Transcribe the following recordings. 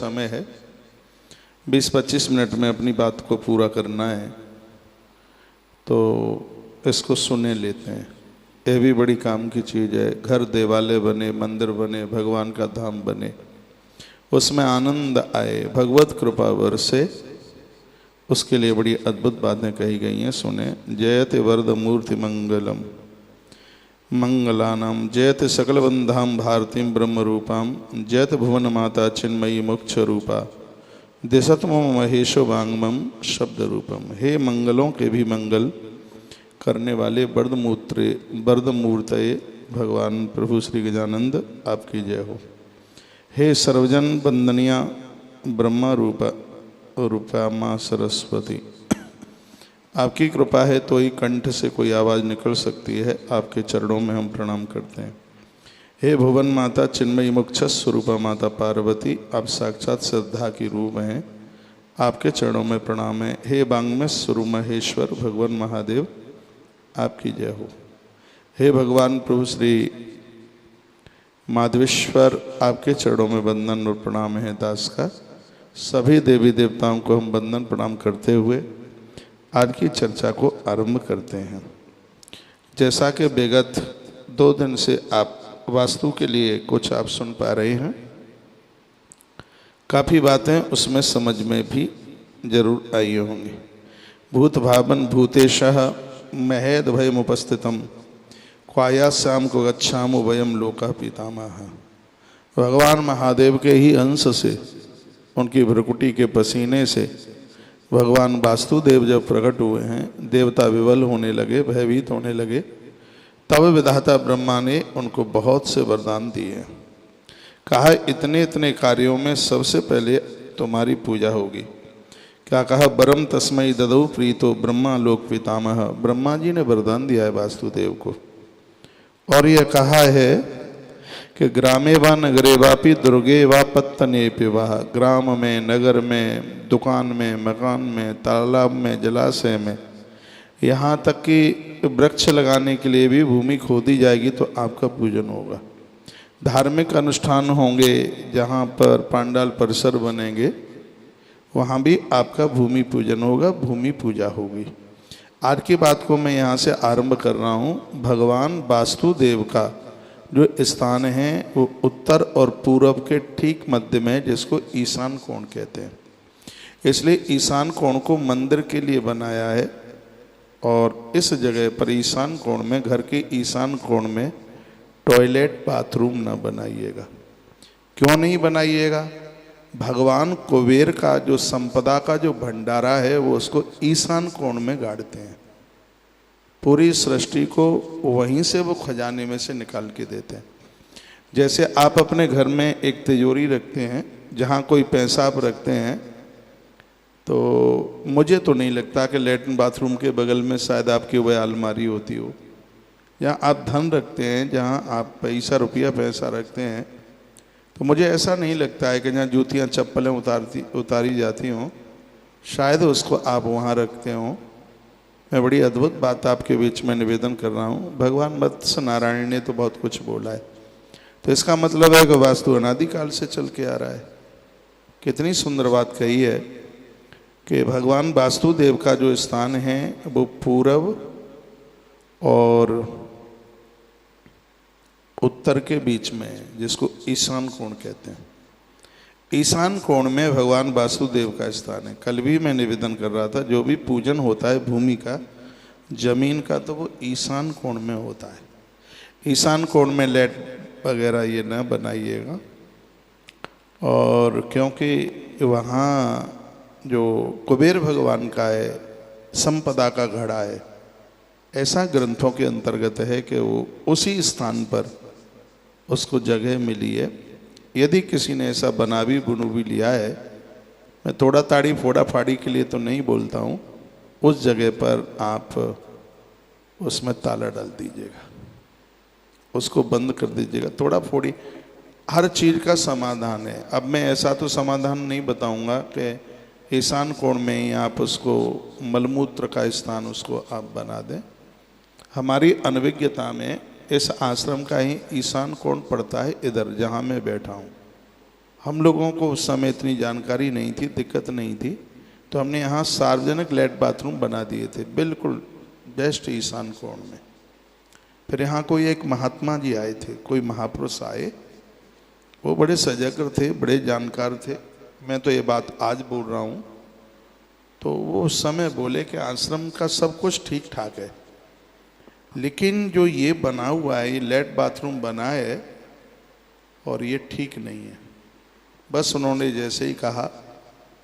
समय है, 20-25 मिनट में अपनी बात को पूरा करना है, तो इसको सुने लेते हैं। यह भी बड़ी काम की चीज़ है। घर देवालय बने, मंदिर बने, भगवान का धाम बने, उसमें आनंद आए, भगवत कृपा बरसे, उसके लिए बड़ी अद्भुत बातें कही गई हैं। सुने। जयति वरद मूर्ति मंगलम मंगलानाम, जयति सकलबंधाम भारतीम ब्रह्म रूपाम, जयति भुवन माता चिन्मयी मोक्ष रूपा, दिशतम महेशो वांगमम शब्द रूपम। हे मंगलों के भी मंगल करने वाले बर्दमूर्तये भगवान प्रभु श्री गजानंद, आपकी जय हो। हे सर्वजन वंदनिया ब्रह्मा रूपा माँ सरस्वती, आपकी कृपा है तो ही कंठ से कोई आवाज़ निकल सकती है। आपके चरणों में हम प्रणाम करते हैं। हे भुवन माता चिन्मयी मोक्ष स्वरूपा माता पार्वती, आप साक्षात श्रद्धा की रूप हैं, आपके चरणों में प्रणाम है। हे बांग्मय स्वरूप महेश्वर भगवान महादेव, आपकी जय हो। हे भगवान प्रभु श्री माधवेश्वर, आपके चरणों में वंदन और प्रणाम है दास का। सभी देवी देवताओं को हम वंदन प्रणाम करते हुए आज की चर्चा को आरंभ करते हैं। जैसा कि विगत 2 दिन से आप वास्तु के लिए कुछ आप सुन पा रहे हैं, काफ़ी बातें उसमें समझ में भी जरूर आई होंगी। भूत भावन भूतेशः महेद भयम उपस्थितम, क्वायास्याम को गच्छाम वयम लोका पितामह। भगवान महादेव के ही अंश से, उनकी भ्रुकुटी के पसीने से भगवान वास्तुदेव जब प्रकट हुए हैं, देवता विवल होने लगे, भयभीत होने लगे, तब विधाता ब्रह्मा ने उनको बहुत से वरदान दिए। कहा इतने इतने कार्यों में सबसे पहले तुम्हारी पूजा होगी। क्या कहा? बरम तस्मय ददौ प्रीतो ब्रह्मा लोक पितामह। ब्रह्मा जी ने वरदान दिया है वास्तुदेव को। और यह कहा है कि ग्रामे व नगरे वापि दुर्गे व पत्तने पिवाह, ग्राम में, नगर में, दुकान में, मकान में, तालाब में, जलाशय में, यहाँ तक कि वृक्ष लगाने के लिए भी भूमि खोदी जाएगी तो आपका पूजन होगा। धार्मिक अनुष्ठान होंगे, जहाँ पर पांडाल परिसर बनेंगे, वहाँ भी आपका भूमि पूजन होगा, भूमि पूजा होगी। आज की बात को मैं यहाँ से आरंभ कर रहा हूँ। भगवान वास्तुदेव का जो स्थान है वो उत्तर और पूर्व के ठीक मध्य में, जिसको ईशान कोण कहते हैं। इसलिए ईशान कोण को मंदिर के लिए बनाया है। और इस जगह पर ईशान कोण में, घर के ईशान कोण में टॉयलेट बाथरूम न बनाइएगा। क्यों नहीं बनाइएगा? भगवान कुबेर का जो संपदा का जो भंडारा है वो उसको ईशान कोण में गाड़ते हैं। पूरी सृष्टि को वहीं से वो खजाने में से निकाल के देते हैं। जैसे आप अपने घर में एक तिजोरी रखते हैं, जहाँ कोई पैसा आप रखते हैं, तो मुझे तो नहीं लगता कि लैट्रिन बाथरूम के बगल में शायद आपकी वह अलमारी होती हो। या आप धन रखते हैं, जहाँ आप पैसा रखते हैं, तो मुझे ऐसा नहीं लगता है कि जहाँ जूतियाँ चप्पलें उतारी जाती हों, शायद उसको आप वहाँ रखते हों। मैं बड़ी अद्भुत बात आपके बीच में निवेदन कर रहा हूँ। भगवान मत्स्य नारायण ने तो बहुत कुछ बोला है, तो इसका मतलब है कि वास्तु अनादिकाल से चल के आ रहा है। कितनी सुंदर बात कही है कि भगवान वास्तुदेव का जो स्थान है वो पूरब और उत्तर के बीच में है, जिसको ईशान कोण कहते हैं। ईशान कोण में भगवान वासुदेव का स्थान है। कल भी मैं निवेदन कर रहा था, जो भी पूजन होता है भूमि का, जमीन का, तो वो ईशान कोण में होता है। ईशान कोण में लेट वगैरह ये न बनाइएगा। और क्योंकि वहाँ जो कुबेर भगवान का है, संपदा का घड़ा है, ऐसा ग्रंथों के अंतर्गत है कि वो उसी स्थान पर उसको जगह मिली है। यदि किसी ने ऐसा बना भी बुनू भी लिया है, मैं थोड़ा ताड़ी फोड़ा फाड़ी के लिए तो नहीं बोलता हूँ, उस जगह पर आप उसमें ताला डाल दीजिएगा, उसको बंद कर दीजिएगा। थोड़ा फोड़ी, हर चीज़ का समाधान है। अब मैं ऐसा तो समाधान नहीं बताऊँगा कि ईशान कोण में ही आप उसको मलमूत्र का स्थान उसको आप बना दें। हमारी अनभिज्ञता में इस आश्रम का ही ईशान कोण पड़ता है, इधर जहाँ मैं बैठा हूँ। हम लोगों को उस समय इतनी जानकारी नहीं थी, दिक्कत नहीं थी, तो हमने यहाँ सार्वजनिक लेट बाथरूम बना दिए थे, बिल्कुल बेस्ट ईशान कोण में। फिर यहाँ कोई एक महात्मा जी आए थे, कोई महापुरुष आए, वो बड़े सजग थे, बड़े जानकार थे। मैं तो ये बात आज बोल रहा हूँ, तो वो उस समय बोले कि आश्रम का सब कुछ ठीक ठाक है, लेकिन जो ये बना हुआ है, ये लेट बाथरूम बना है और ये ठीक नहीं है। बस उन्होंने जैसे ही कहा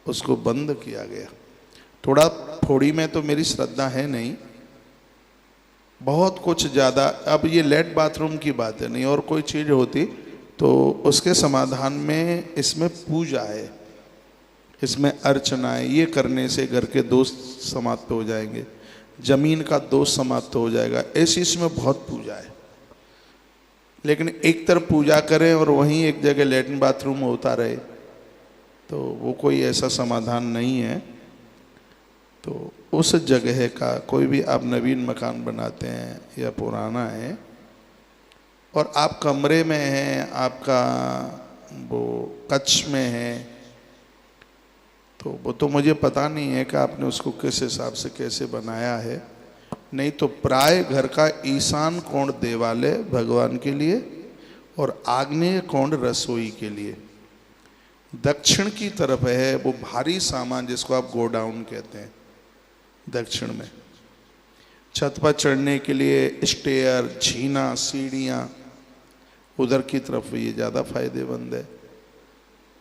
उसको बंद किया गया। थोड़ा थोड़ी में तो मेरी श्रद्धा है नहीं, बहुत कुछ ज़्यादा। अब ये लेट बाथरूम की बात है, नहीं और कोई चीज़ होती तो उसके समाधान में इसमें पूजा है, इसमें अर्चना है, ये करने से घर के दोष समाप्त हो जाएंगे, जमीन का दोष समाप्त हो जाएगा, ऐसी इसमें बहुत पूजा है। लेकिन एक तरफ पूजा करें और वहीं एक जगह लैट्रिन बाथरूम होता रहे, तो वो कोई ऐसा समाधान नहीं है। तो उस जगह का कोई भी आप नवीन मकान बनाते हैं या पुराना है और आप कमरे में हैं, आपका वो कच्छ में है, तो वो तो मुझे पता नहीं है कि आपने उसको किस हिसाब से कैसे बनाया है। नहीं तो प्राय घर का ईशान कोण देवालय भगवान के लिए और आग्नेय कोण रसोई के लिए। दक्षिण की तरफ है वो भारी सामान जिसको आप गोडाउन कहते हैं, दक्षिण में छत पर चढ़ने के लिए स्टेयर, झीना, सीढ़ियाँ, उधर की तरफ ये ज़्यादा फायदेमंद है।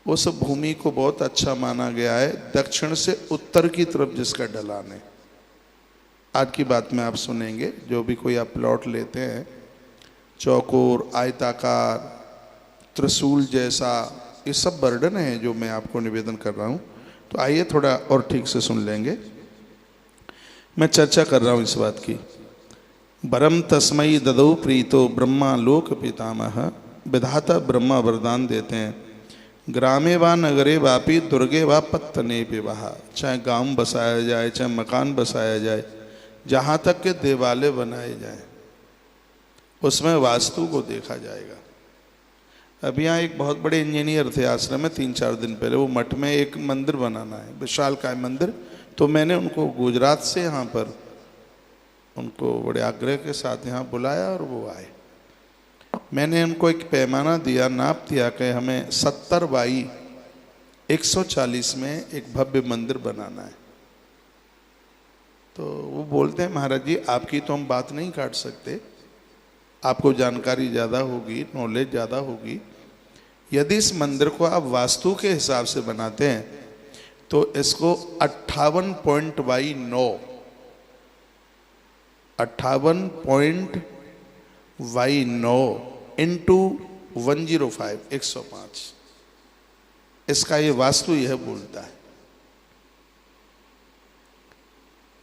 उस भूमि को बहुत अच्छा माना गया है, दक्षिण से उत्तर की तरफ जिसका ढलान है। आज की बात में आप सुनेंगे, जो भी कोई आप प्लॉट लेते हैं, चौकोर, आयताकार, त्रिशूल जैसा, ये सब वर्णन है जो मैं आपको निवेदन कर रहा हूँ। तो आइए थोड़ा और ठीक से सुन लेंगे। मैं चर्चा कर रहा हूँ इस बात की। वरम तस्मई ददौ प्रीतो ब्रह्मा लोक पितामह। विधाता ब्रह्मा वरदान देते हैं, ग्रामे व नगरे वापी दुर्गे व पत्तने विवाह। चाहे गांव बसाया जाए, चाहे मकान बसाया जाए, जहाँ तक के देवालय बनाए जाए, उसमें वास्तु को देखा जाएगा। अब यहाँ एक बहुत बड़े इंजीनियर थे आश्रम में 3-4 दिन पहले, वो मठ में एक मंदिर बनाना है, विशालकाय मंदिर। तो मैंने उनको गुजरात से यहाँ पर उनको बड़े आग्रह के साथ यहाँ बुलाया और वो आए। मैंने उनको एक पैमाना दिया, नाप दिया कि हमें 70 बाई 140 में एक भव्य मंदिर बनाना है। तो वो बोलते हैं, महाराज जी आपकी तो हम बात नहीं काट सकते, आपको जानकारी ज़्यादा होगी, नॉलेज ज़्यादा होगी। यदि इस मंदिर को आप वास्तु के हिसाब से बनाते हैं तो इसको 58.9 इंटू 105 105 इसका ये वास्तु यह बोलता है।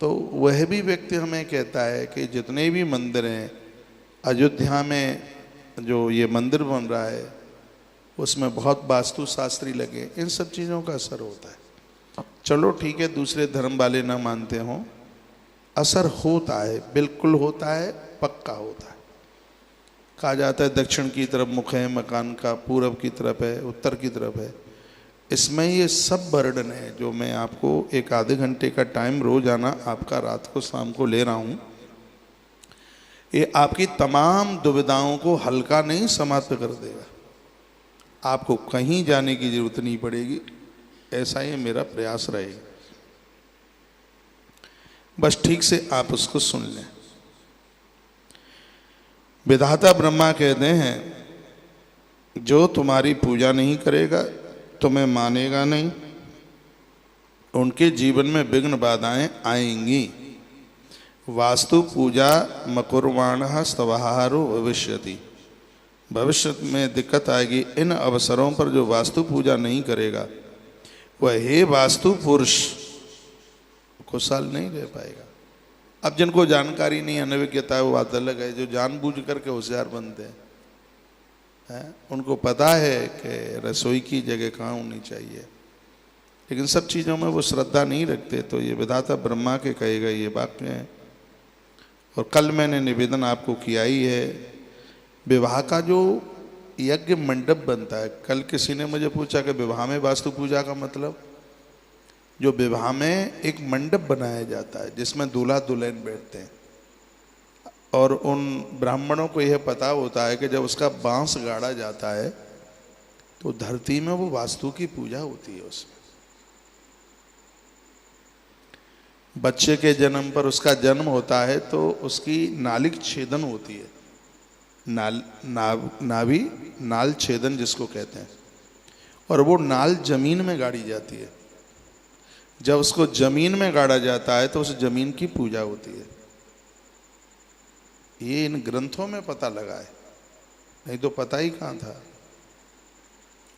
तो वह भी व्यक्ति हमें कहता है कि जितने भी मंदिर हैं अयोध्या में, जो ये मंदिर बन रहा है उसमें बहुत वास्तु शास्त्री लगे, इन सब चीज़ों का असर होता है। चलो ठीक है, दूसरे धर्म वाले ना मानते हों, असर होता है, बिल्कुल होता है, पक्का होता है। कहा जाता है दक्षिण की तरफ मुख है मकान का, पूरब की तरफ है, उत्तर की तरफ है। इसमें ये सब वर्णन है जो मैं आपको एक आधे घंटे का टाइम रोजाना आपका रात को शाम को ले रहा हूँ। ये आपकी तमाम दुविधाओं को हल्का नहीं समाप्त कर देगा, आपको कहीं जाने की जरूरत नहीं पड़ेगी, ऐसा ही मेरा प्रयास रहेगा। बस ठीक से आप उसको सुन लें। विधाता ब्रह्मा कहते हैं, जो तुम्हारी पूजा नहीं करेगा, तुम्हें मानेगा नहीं, उनके जीवन में विघ्न बाधाएं आएंगी। वास्तु पूजा मकुर्वाणः स्तवहारो भविष्यति। भविष्य में दिक्कत आएगी। इन अवसरों पर जो वास्तु पूजा नहीं करेगा वह हे वास्तु पुरुष खुशहाल नहीं रह पाएगा। अब जिनको जानकारी नहीं, अनभिज्ञता है, वो बात अलग है। जो जानबूझ करके होशियार बनते हैं, उनको पता है कि रसोई की जगह कहाँ होनी चाहिए, लेकिन सब चीज़ों में वो श्रद्धा नहीं रखते। तो ये विधाता ब्रह्मा के कहे गए ये वाक्य हैं। और कल मैंने निवेदन आपको किया ही है, विवाह का जो यज्ञ मंडप बनता है। कल किसी ने मुझे पूछा कि विवाह में वास्तु पूजा का मतलब, जो विवाह में एक मंडप बनाया जाता है जिसमें दूल्हा दुल्हन बैठते हैं, और उन ब्राह्मणों को यह पता होता है कि जब उसका बांस गाड़ा जाता है तो धरती में वो वास्तु की पूजा होती है। उसमें बच्चे के जन्म पर, उसका जन्म होता है तो उसकी नालिक छेदन होती है, नाभि नाल छेदन जिसको कहते हैं, और वो नाल जमीन में गाड़ी जाती है। जब उसको जमीन में गाड़ा जाता है तो उस जमीन की पूजा होती है। ये इन ग्रंथों में पता लगा है, नहीं तो पता ही कहाँ था।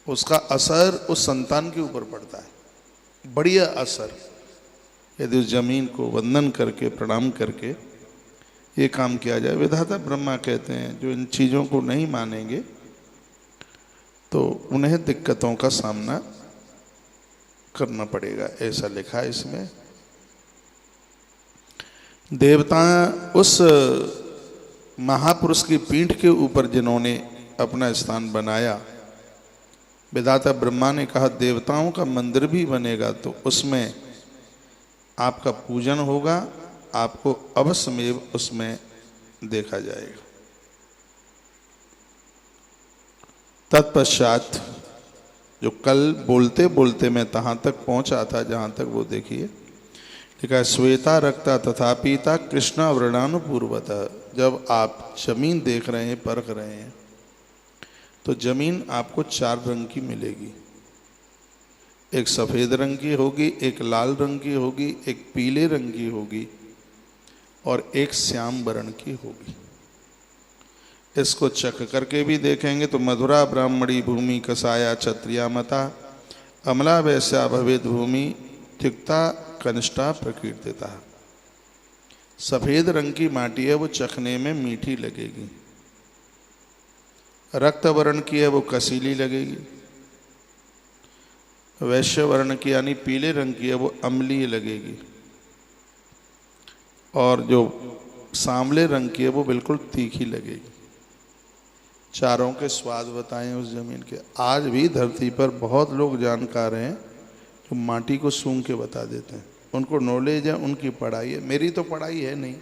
उसका असर उस संतान के ऊपर पड़ता है, बढ़िया असर, यदि उस जमीन को वंदन करके प्रणाम करके ये काम किया जाए। विधाता ब्रह्मा कहते हैं जो इन चीज़ों को नहीं मानेंगे तो उन्हें दिक्कतों का सामना करना पड़ेगा, ऐसा लिखा है इसमें। देवता उस महापुरुष की पीठ के ऊपर जिन्होंने अपना स्थान बनाया, विधाता ब्रह्मा ने कहा देवताओं का मंदिर भी बनेगा तो उसमें आपका पूजन होगा, आपको अवश्यमेव उसमें देखा जाएगा। तत्पश्चात जो कल बोलते बोलते मैं तहाँ तक पहुँचा था जहाँ तक वो देखिए लिखा है, श्वेता रक्ता तथा पीता कृष्णा वर्णानुपूर्वतः। जब आप जमीन देख रहे हैं, परख रहे हैं, तो जमीन आपको 4 रंग की मिलेगी। एक सफ़ेद रंग की होगी, एक लाल रंग की होगी, एक पीले रंग की होगी और एक श्याम वर्ण की होगी। इसको चख करके भी देखेंगे तो मधुरा ब्राह्मणी भूमि कसाया क्षत्रिया मता, अमला वैश्या भवेद भूमि तिक्ता कनिष्ठा प्रकीर्तिता। सफ़ेद रंग की माटी है, वो चखने में मीठी लगेगी। रक्त वर्ण की है, वो कसीली लगेगी। वैश्य वर्ण की यानी पीले रंग की है, वो अम्लीय लगेगी। और जो सांवले रंग की है वो बिल्कुल तीखी लगेगी। चारों के स्वाद बताएं उस जमीन के। आज भी धरती पर बहुत लोग जानकार हैं जो माटी को सूंघ के बता देते हैं, उनको नॉलेज है, उनकी पढ़ाई है। मेरी तो पढ़ाई है नहीं,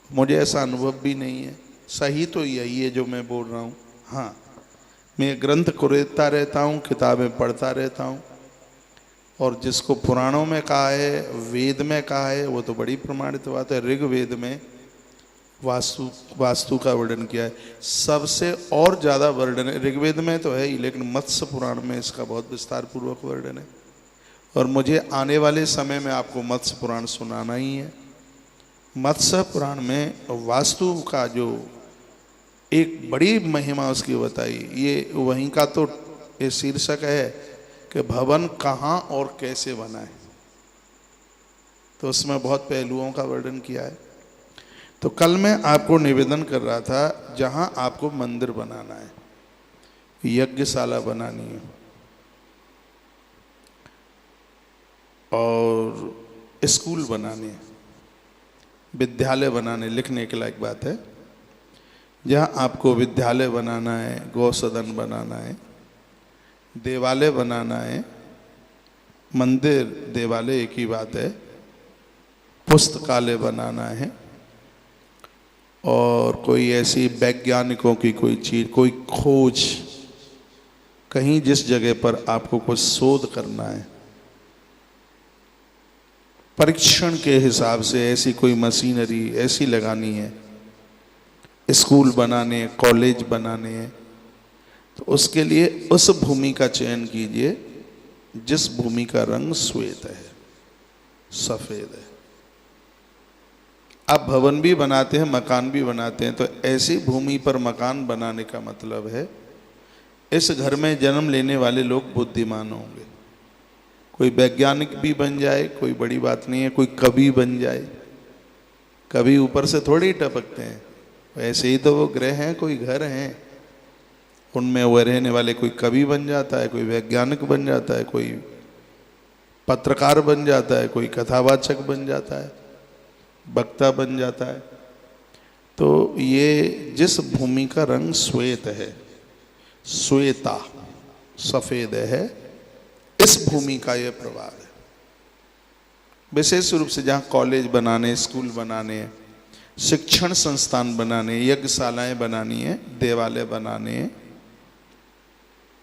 मुझे ऐसा अनुभव भी नहीं है। सही तो यही है जो मैं बोल रहा हूँ। हाँ, मैं ग्रंथ कुरेदता रहता हूँ, किताबें पढ़ता रहता हूँ, और जिसको पुराणों में कहा है, वेद में कहा है, वो तो बड़ी प्रमाणित बात है। ऋग्वेद में वास्तु का वर्णन किया है, सबसे और ज़्यादा वर्णन है। ऋग्वेद में तो है ही, लेकिन मत्स्य पुराण में इसका बहुत विस्तार पूर्वक वर्णन है। और मुझे आने वाले समय में आपको मत्स्य पुराण सुनाना ही है। मत्स्य पुराण में वास्तु का जो एक बड़ी महिमा उसकी बताई, ये वहीं का तो ये शीर्षक है कि भवन कहाँ और कैसे बना है, तो उसमें बहुत पहलुओं का वर्णन किया है। तो कल मैं आपको निवेदन कर रहा था, जहाँ आपको मंदिर बनाना है, यज्ञशाला बनानी है और स्कूल बनाने हैं, विद्यालय बनाने, लिखने के लायक बात है। जहाँ आपको विद्यालय बनाना है, गौसदन बनाना है, देवालय बनाना है, मंदिर देवालय एक ही बात है, पुस्तकालय बनाना है, और कोई ऐसी वैज्ञानिकों की कोई चीज़, कोई खोज, कहीं जिस जगह पर आपको कुछ शोध करना है, परीक्षण के हिसाब से ऐसी कोई मशीनरी ऐसी लगानी है, स्कूल बनाने, कॉलेज बनाने हैं, तो उसके लिए उस भूमि का चयन कीजिए जिस भूमि का रंग श्वेत है, सफ़ेद है। आप भवन भी बनाते हैं, मकान भी बनाते हैं, तो ऐसी भूमि पर मकान बनाने का मतलब है इस घर में जन्म लेने वाले लोग बुद्धिमान होंगे। कोई वैज्ञानिक भी बन जाए, कोई बड़ी बात नहीं है, कोई कवि बन जाए। कवि ऊपर से थोड़ी ही टपकते हैं, ऐसे ही तो वो ग्रह हैं, कोई घर हैं, उनमें वो रहने वाले कोई कवि बन जाता है, कोई वैज्ञानिक बन जाता है, कोई पत्रकार बन जाता है, कोई कथावाचक बन जाता है, वक्ता बन जाता है। तो ये जिस भूमि का रंग श्वेत है, श्वेता सफेद है, इस भूमि का यह प्रभाव है। विशेष रूप से जहाँ कॉलेज बनाने, स्कूल बनाने, शिक्षण संस्थान बनाने, यज्ञशालाएं बनानी है, देवालय बनाने हैं,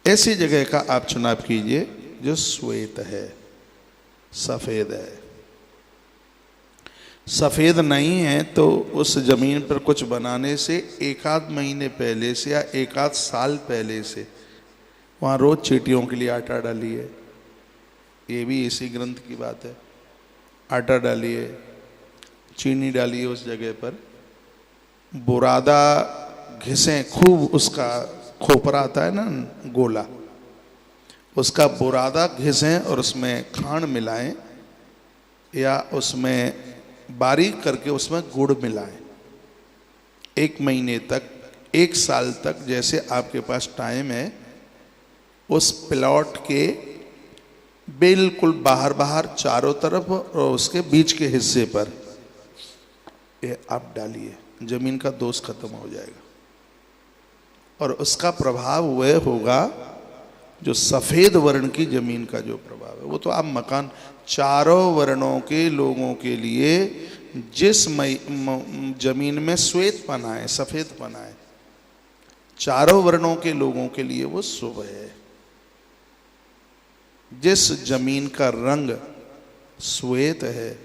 ऐसी जगह का आप चुनाव कीजिए जो श्वेत है, सफेद है। सफेद नहीं है तो उस जमीन पर कुछ बनाने से एक आध महीने पहले से या एक आध साल पहले से वहाँ रोज चींटियों के लिए आटा डालिए। ये भी इसी ग्रंथ की बात है। आटा डालिए, चीनी डालिए उस जगह पर, बुरादा घिसें खूब, उसका खोपरा आता है ना गोला, उसका बुरादा घिसें और उसमें खांड मिलाएं या उसमें बारीक करके उसमें गुड़ मिलाएं। एक महीने तक, एक साल तक, जैसे आपके पास टाइम है, उस प्लॉट के बिल्कुल बाहर बाहर चारों तरफ और उसके बीच के हिस्से पर ये आप डालिए, जमीन का दोष खत्म हो जाएगा। और उसका प्रभाव वह होगा जो सफेद वर्ण की जमीन का जो प्रभाव है, वो तो आप मकान चारों वर्णों के लोगों के लिए जिस जमीन में श्वेत पना है, सफेद पना है, चारों वर्णों के लोगों के लिए वो शुभ है। जिस जमीन का रंग श्वेत है,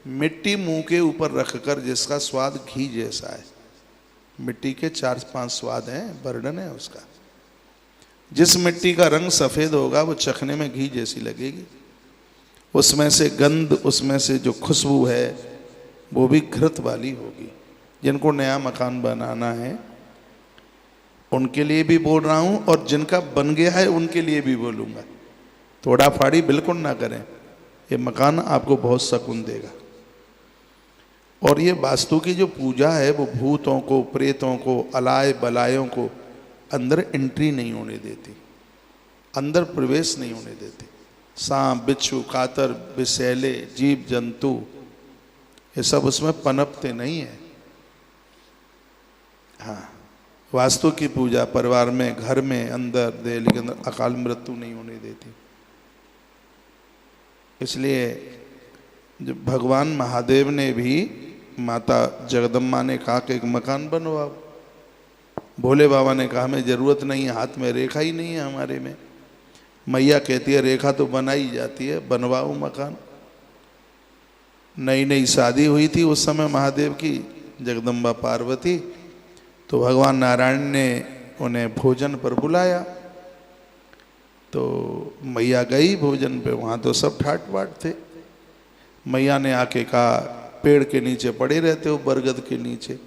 मिट्टी मुंह के ऊपर रखकर जिसका स्वाद घी जैसा है, मिट्टी के 4-5 स्वाद हैं, वर्णन है उसका। जिस मिट्टी का रंग सफेद होगा वो चखने में घी जैसी लगेगी, उसमें से गंध, उसमें से जो खुशबू है वो भी घृत वाली होगी। जिनको नया मकान बनाना है उनके लिए भी बोल रहा हूँ, और जिनका बन गया है उनके लिए भी बोलूँगा, थोड़ा फाड़ी बिल्कुल ना करें। ये मकान आपको बहुत सुकून देगा। और ये वास्तु की जो पूजा है वो भूतों को, प्रेतों को, अलाय बलायों को अंदर एंट्री नहीं होने देती, अंदर प्रवेश नहीं होने देती। सांप, बिच्छू, कातर, विषैले, जीव जंतु, ये सब उसमें पनपते नहीं है। हाँ, वास्तु की पूजा परिवार में, घर में, अंदर देहली के अंदर अकाल मृत्यु नहीं होने देती। इसलिए जब भगवान महादेव ने भी माता जगदम्बा ने कहा कि एक मकान बनवाओ, भोले बाबा ने कहा हमें ज़रूरत नहीं है, हाथ में रेखा ही नहीं है हमारे में। मैया कहती है रेखा तो बनाई जाती है, बनवाओ मकान। नई नई शादी हुई थी उस समय महादेव की, जगदम्बा पार्वती, तो भगवान नारायण ने उन्हें भोजन पर बुलाया, तो मैया गई भोजन पे, वहाँ तो सब ठाट बाट थे। मैया ने आके कहा पेड़ के नीचे पड़े रहते हो, बरगद के नीचे।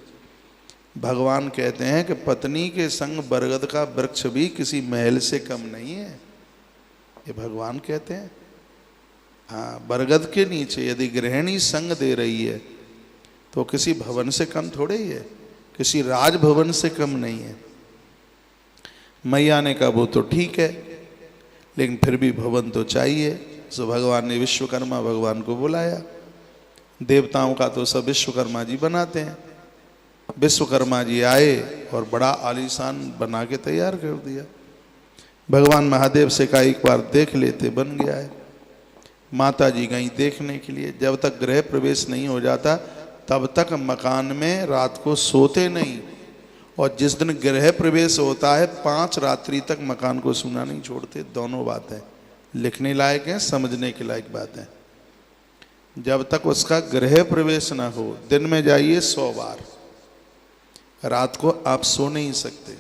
भगवान कहते हैं कि पत्नी के संग बरगद का वृक्ष भी किसी महल से कम नहीं है, ये भगवान कहते हैं। हाँ, बरगद के नीचे यदि गृहिणी संग दे रही है तो किसी भवन से कम थोड़े ही है, किसी राजभवन से कम नहीं है। मैया ने कहा वो तो ठीक है, लेकिन फिर भी भवन तो चाहिए। सो भगवान ने विश्वकर्मा भगवान को बुलाया। देवताओं का तो सब विश्वकर्मा जी बनाते हैं। विश्वकर्मा जी आए और बड़ा आलीशान बना के तैयार कर दिया। भगवान महादेव से कहा एक बार देख लेते, बन गया है। माता जी गई देखने के लिए। जब तक गृह प्रवेश नहीं हो जाता तब तक मकान में रात को सोते नहीं, और जिस दिन गृह प्रवेश होता है 5 रात्रि तक मकान को सूना नहीं छोड़ते। दोनों बातें लिखने लायक हैं, समझने के लायक बातें। जब तक उसका गृह प्रवेश ना हो, दिन में जाइए 100 बार, रात को आप सो नहीं सकते।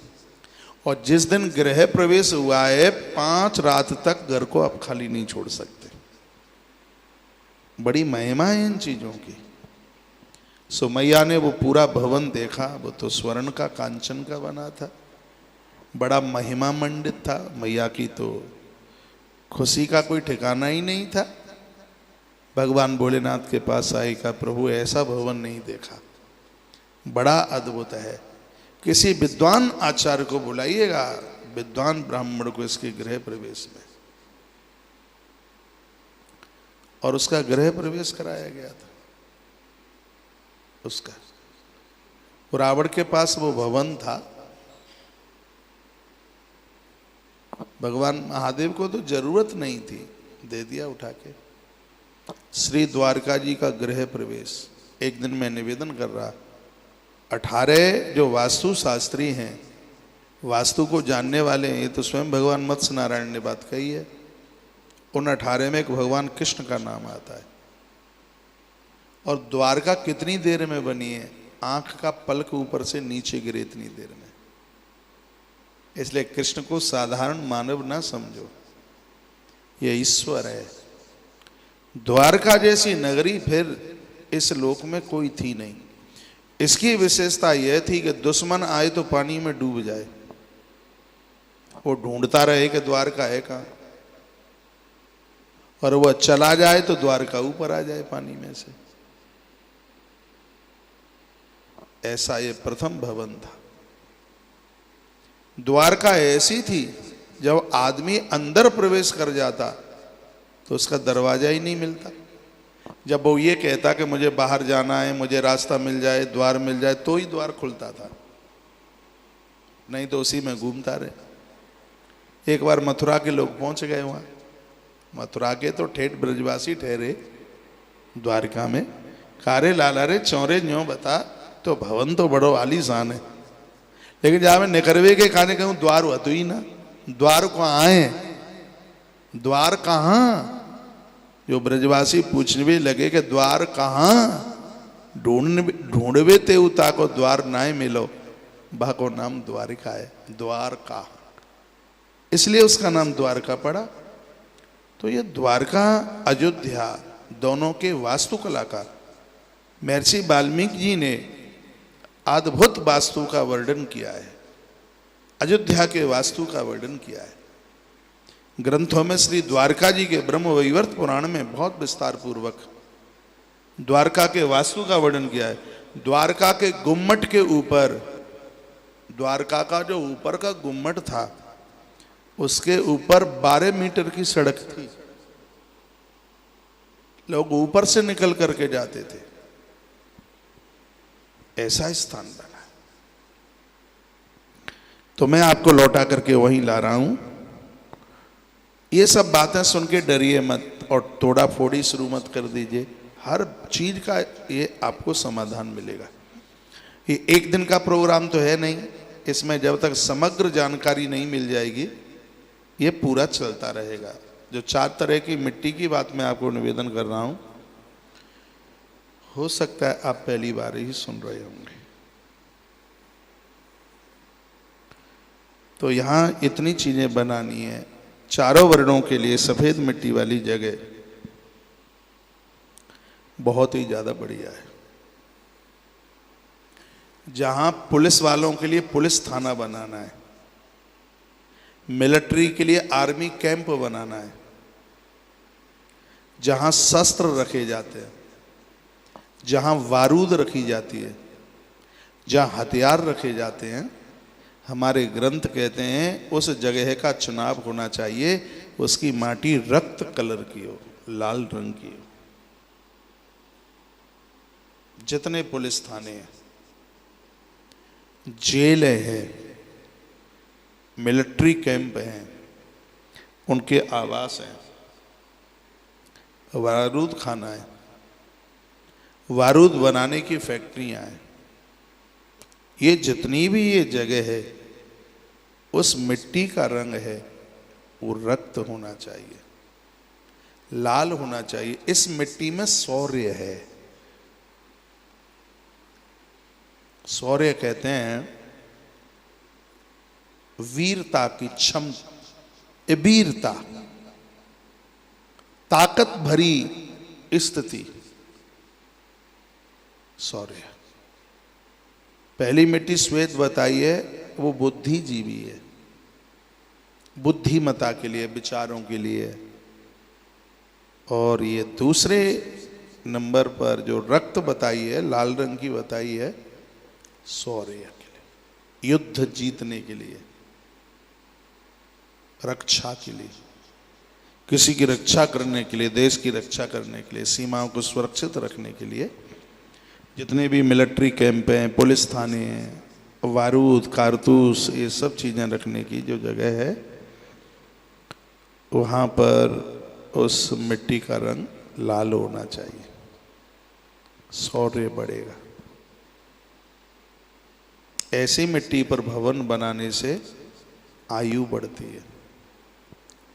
और जिस दिन गृह प्रवेश हुआ है 5 रात तक घर को आप खाली नहीं छोड़ सकते। बड़ी महिमा है इन चीजों की। सो मैया ने वो पूरा भवन देखा, वो तो स्वर्ण का, कांचन का बना था, बड़ा महिमा मंडित था। मैया की तो खुशी का कोई ठिकाना ही नहीं था। भगवान भोलेनाथ के पास आई, का प्रभु ऐसा भवन नहीं देखा, बड़ा अद्भुत है। किसी विद्वान आचार्य को बुलाइएगा, विद्वान ब्राह्मण को इसके गृह प्रवेश में, और उसका गृह प्रवेश कराया गया था। उसका रावण के पास वो भवन था, भगवान महादेव को तो जरूरत नहीं थी, दे दिया उठा के। श्री द्वारका जी का गृह प्रवेश, एक दिन मैं निवेदन कर रहा, 18 जो वास्तु शास्त्री हैं, वास्तु को जानने वाले हैं, ये तो स्वयं भगवान मत्स्य नारायण ने बात कही है, उन 18 में एक भगवान कृष्ण का नाम आता है। और द्वारका कितनी देर में बनी है? आंख का पलक ऊपर से नीचे गिरे इतनी देर में। इसलिए कृष्ण को साधारण मानव ना समझो, ये ईश्वर है। द्वारका जैसी नगरी फिर इस लोक में कोई थी नहीं। इसकी विशेषता यह थी कि दुश्मन आए तो पानी में डूब जाए, वो ढूंढता रहे कि द्वारका है कहाँ, और वह चला जाए तो द्वारका ऊपर आ जाए पानी में से। ऐसा ये प्रथम भवन था। द्वारका ऐसी थी, जब आदमी अंदर प्रवेश कर जाता तो उसका दरवाजा ही नहीं मिलता। जब वो ये कहता कि मुझे बाहर जाना है, मुझे रास्ता मिल जाए, द्वार मिल जाए, तो ही द्वार खुलता था, नहीं तो उसी में घूमता रहे। एक बार मथुरा के लोग पहुंच गए वहां, मथुरा के तो ठेठ ब्रजवासी ठहरे द्वारका में। कारे लाला रे चौरे न्यो बता, तो भवन तो बड़ो आलीशान है, लेकिन जहां मैं निकरवे के खाने कहूँ द्वार हुआ तो ही ना, द्वार को आए, द्वार कहाँ? जो ब्रजवासी पूछने लगे कि द्वार कहाँ? ढूंढवे ते उता को द्वार नाय मिलो, बा को नाम द्वारिका है, द्वार का, इसलिए उसका नाम द्वारका पड़ा। तो ये द्वारका अयोध्या दोनों के वास्तुकला महर्षि वाल्मीकि जी ने अद्भुत वास्तु का वर्णन किया है, अयोध्या के वास्तु का वर्णन किया है ग्रंथों में। श्री द्वारका जी के ब्रह्म वैवर्त पुराण में बहुत विस्तार पूर्वक द्वारका के वास्तु का वर्णन किया है। द्वारका के गुम्मट के ऊपर, द्वारका का जो ऊपर का गुम्मट था, उसके ऊपर 12 मीटर की सड़क थी, लोग ऊपर से निकल करके जाते थे, ऐसा स्थान बना। तो मैं आपको लौटा करके वहीं ला रहा हूं। ये सब बातें सुन के डरिए मत और तोड़ा फोड़ी शुरू मत कर दीजिए, हर चीज का ये आपको समाधान मिलेगा। ये एक दिन का प्रोग्राम तो है नहीं, इसमें जब तक समग्र जानकारी नहीं मिल जाएगी ये पूरा चलता रहेगा। जो 4 तरह की मिट्टी की बात मैं आपको निवेदन कर रहा हूं, हो सकता है आप पहली बार ही सुन रहे होंगे। तो यहां इतनी चीजें बनानी है, चारों वर्णों के लिए सफेद मिट्टी वाली जगह बहुत ही ज्यादा बढ़िया है। जहां पुलिस वालों के लिए पुलिस थाना बनाना है, मिलिट्री के लिए आर्मी कैंप बनाना है, जहां शस्त्र रखे जाते हैं, जहां बारूद रखी जाती है, जहां हथियार रखे जाते हैं, हमारे ग्रंथ कहते हैं उस जगह का चुनाव होना चाहिए, उसकी माटी रक्त कलर की हो, लाल रंग की हो। जितने पुलिस थाने हैं, जेल है, मिलिट्री कैंप हैं, उनके आवास हैं, बारूद खाना है, बारूद बनाने की फैक्ट्रियां हैं, ये जितनी भी ये जगह है, उस मिट्टी का रंग है वो रक्त होना चाहिए, लाल होना चाहिए। इस मिट्टी में शौर्य है। शौर्य कहते हैं वीरता की क्षमता, वीरता, ताकत भरी स्थिति, शौर्य। पहली मिट्टी श्वेत बताई है, वो बुद्धिजीवी है, बुद्धिमता के लिए, विचारों के लिए। और ये दूसरे नंबर पर जो रक्त बताई है, लाल रंग की बताई है, शौर्य के लिए, युद्ध जीतने के लिए, रक्षा के लिए, किसी की रक्षा करने के लिए, देश की रक्षा करने के लिए, सीमाओं को सुरक्षित रखने के लिए जितने भी मिलिट्री कैंप हैं, पुलिस थाने हैं, बारूद, कारतूस, ये सब चीज़ें रखने की जो जगह है, वहाँ पर उस मिट्टी का रंग लाल होना चाहिए, शौर्य बढ़ेगा। ऐसी मिट्टी पर भवन बनाने से आयु बढ़ती है,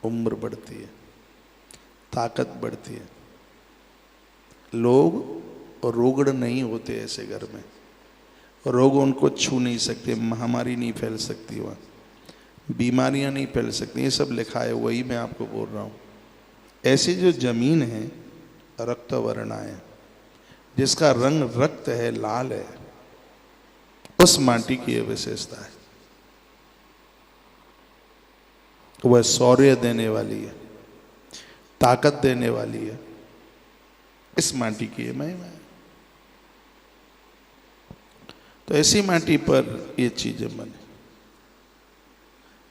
उम्र बढ़ती है, ताकत बढ़ती है। लोग रोगड़ नहीं होते ऐसे घर में, रोग उनको छू नहीं सकते, महामारी नहीं फैल सकती, वहाँ बीमारियां नहीं फैल सकती। ये सब लिखा है, वही मैं आपको बोल रहा हूँ। ऐसी जो जमीन है रक्त वर्ण है, जिसका रंग रक्त है, लाल है, उस माटी की यह विशेषता है। वह शौर्य देने वाली है, ताकत देने वाली है। इस माटी की महिमा है। तो ऐसी माटी पर ये चीजें बने।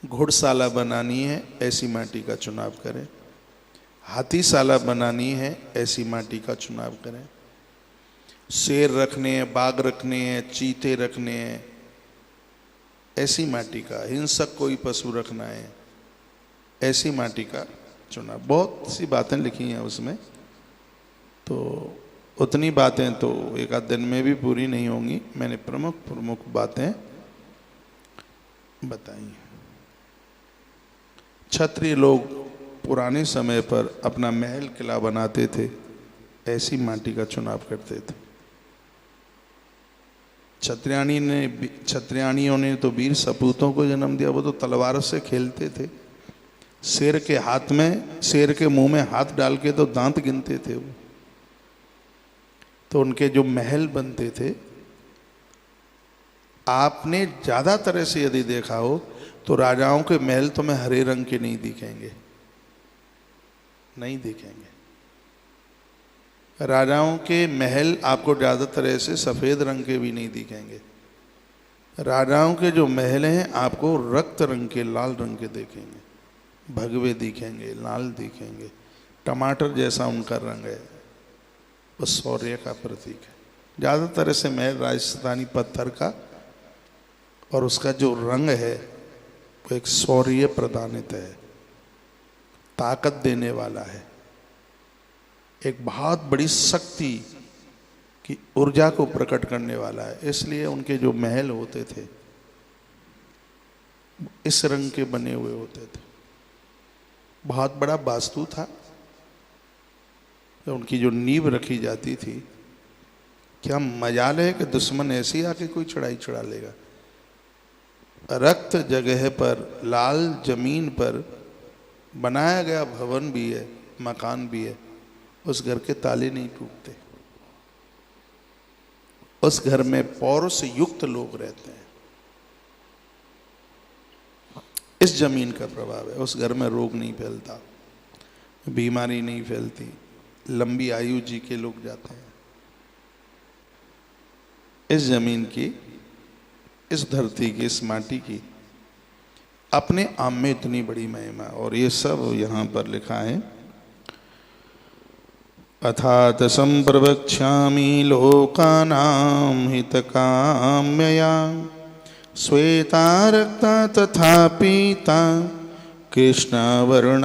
घुड़शाला बनानी है, ऐसी माटी का चुनाव करें। हाथीशाला बनानी है, ऐसी माटी का चुनाव करें। शेर रखने हैं, बाघ रखने हैं, चीते रखने हैं, ऐसी माटी का। हिंसक कोई पशु रखना है, ऐसी माटी का चुनाव। बहुत सी बातें लिखी हैं उसमें, तो उतनी बातें तो एक आध दिन में भी पूरी नहीं होंगी। मैंने प्रमुख प्रमुख बातें बताई। क्षत्रिय लोग पुराने समय पर अपना महल किला बनाते थे, ऐसी माटी का चुनाव करते थे। क्षत्रियाणियों ने तो वीर सपूतों को जन्म दिया, वो तो तलवार से खेलते थे। शेर के हाथ में, शेर के मुंह में हाथ डाल के तो दांत गिनते थे वो। तो उनके जो महल बनते थे, आपने ज्यादा तरह से यदि देखा हो तो राजाओं के महल तुम्हें हरे रंग के नहीं दिखेंगे, नहीं दिखेंगे। राजाओं के महल आपको ज्यादा तरह से सफेद रंग के भी नहीं दिखेंगे। राजाओं के जो महल हैं आपको रक्त रंग के, लाल रंग के दिखेंगे, भगवे दिखेंगे, लाल दिखेंगे। टमाटर जैसा उनका रंग है, वो शौर्य का प्रतीक है। ज़्यादातर से महल राजस्थानी पत्थर का, और उसका जो रंग है वो एक शौर्य प्रदानित है, ताकत देने वाला है, एक बहुत बड़ी शक्ति की ऊर्जा को प्रकट करने वाला है। इसलिए उनके जो महल होते थे इस रंग के बने हुए होते थे। बहुत बड़ा वास्तु था। तो उनकी जो नींव रखी जाती थी, क्या मजाल है कि दुश्मन ऐसे ही आके कोई चढ़ाई चढ़ा लेगा। रक्त जगह पर, लाल जमीन पर बनाया गया भवन भी है, मकान भी है, उस घर के ताले नहीं टूटते। उस घर में पौरुष युक्त लोग रहते हैं। इस जमीन का प्रभाव है। उस घर में रोग नहीं फैलता, बीमारी नहीं फैलती, लंबी आयु जी के लोग जाते हैं। इस जमीन की, इस धरती की, इस माटी की अपने आप में इतनी बड़ी महिमा, और ये सब यहाँ पर लिखा है। अथात संप्रवक्ष्यामि लोकानां हितकाम्यया श्वेता रक्ता तथा पीता कृष्णवर्णानुपूर्वत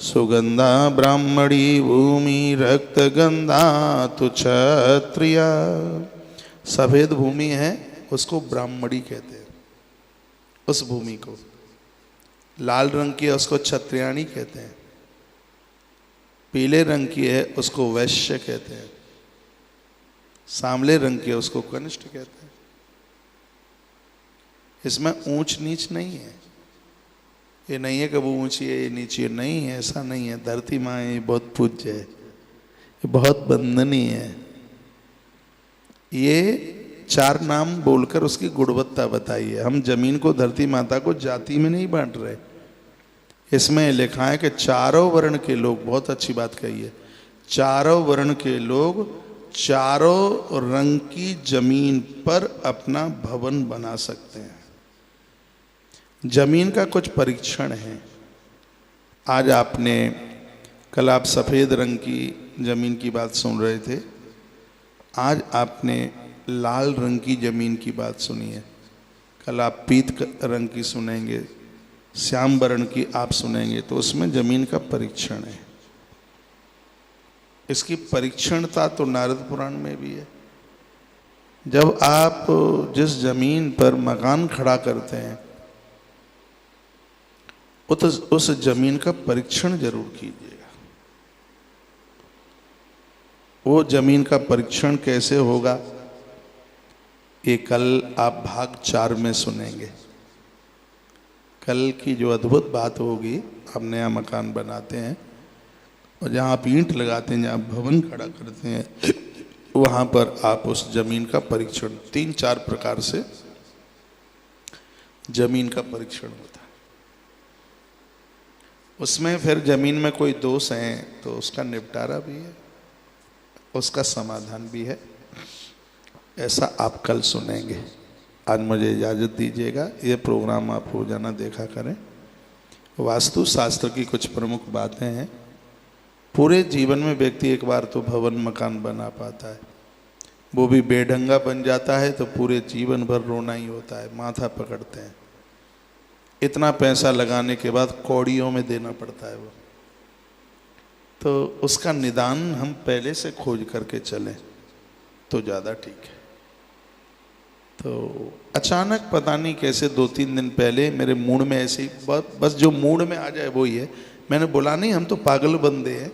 सुगंधा ब्राह्मणी भूमि रक्त गंधा तु क्षत्रिया। सफेद भूमि है उसको ब्राह्मणी कहते हैं, उस भूमि को। लाल रंग की है उसको क्षत्रियाणी कहते हैं। पीले रंग की है उसको वैश्य कहते हैं। सांवले रंग की है उसको कनिष्ठ कहते हैं। इसमें ऊंच नीच नहीं है। ये नहीं है कि वो ऊंची है ये नीची है, नहीं है, ऐसा नहीं है। धरती माँ ये बहुत पूज्य है, ये बहुत बंदनीय है। ये चार नाम बोलकर उसकी गुणवत्ता बताई है। हम जमीन को, धरती माता को जाति में नहीं बांट रहे। इसमें लिखा है कि चारों वर्ण के लोग, बहुत अच्छी बात कही है, चारों वर्ण के लोग चारों रंग की जमीन पर अपना भवन बना सकते हैं। जमीन का कुछ परीक्षण है। आज आपने, कल आप सफ़ेद रंग की जमीन की बात सुन रहे थे, आज आपने लाल रंग की जमीन की बात सुनी है, कल आप पीत रंग की सुनेंगे, श्याम वर्ण की आप सुनेंगे तो उसमें जमीन का परीक्षण है। इसकी परीक्षणता तो नारद पुराण में भी है। जब आप जिस जमीन पर मकान खड़ा करते हैं उस जमीन का परीक्षण जरूर कीजिएगा। वो जमीन का परीक्षण कैसे होगा ये कल आप भाग 4 में सुनेंगे। कल की जो अद्भुत बात होगी, आप नया मकान बनाते हैं और जहाँ आप ईंट लगाते हैं, जहाँ भवन खड़ा करते हैं, वहाँ पर आप उस जमीन का परीक्षण 3-4 प्रकार से जमीन का परीक्षण होता है। उसमें फिर जमीन में कोई दोष है तो उसका निपटारा भी है, उसका समाधान भी है। ऐसा आप कल सुनेंगे। आज मुझे इजाज़त दीजिएगा। ये प्रोग्राम आप रोजाना देखा करें। वास्तु शास्त्र की कुछ प्रमुख बातें हैं। पूरे जीवन में व्यक्ति एक बार तो भवन मकान बना पाता है, वो भी बेढंगा बन जाता है तो पूरे जीवन भर रोना ही होता है, माथा पकड़ते हैं। इतना पैसा लगाने के बाद कौड़ियों में देना पड़ता है वो। तो उसका निदान हम पहले से खोज करके चलें तो ज़्यादा ठीक है। तो अचानक पता नहीं कैसे 2-3 दिन पहले मेरे मूड में ऐसे ही बस जो मूड में आ जाए वो ही है। मैंने बोला नहीं हम तो पागल बंदे हैं,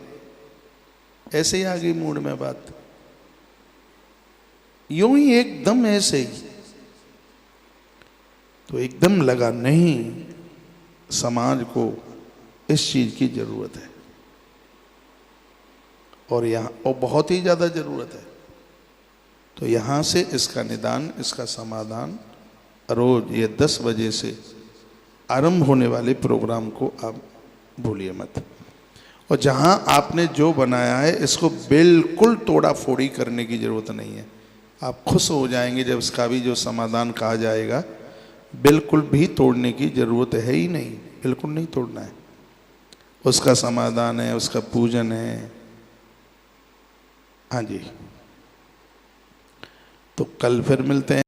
ऐसे ही आ गई मूड में बात, यूं ही एकदम ऐसे ही। तो एकदम लगा नहीं, समाज को इस चीज की जरूरत है और यहाँ और बहुत ही ज्यादा जरूरत है। तो यहाँ से इसका निदान, इसका समाधान रोज ये 10 बजे से आरंभ होने वाले प्रोग्राम को आप भूलिए मत। और जहाँ आपने जो बनाया है इसको बिल्कुल तोड़ा फोड़ी करने की जरूरत नहीं है। आप खुश हो जाएंगे जब इसका भी जो समाधान कहा जाएगा। बिल्कुल भी तोड़ने की जरूरत है ही नहीं, बिल्कुल नहीं तोड़ना है। उसका समाधान है, उसका पूजन है। हाँ जी, तो कल फिर मिलते हैं।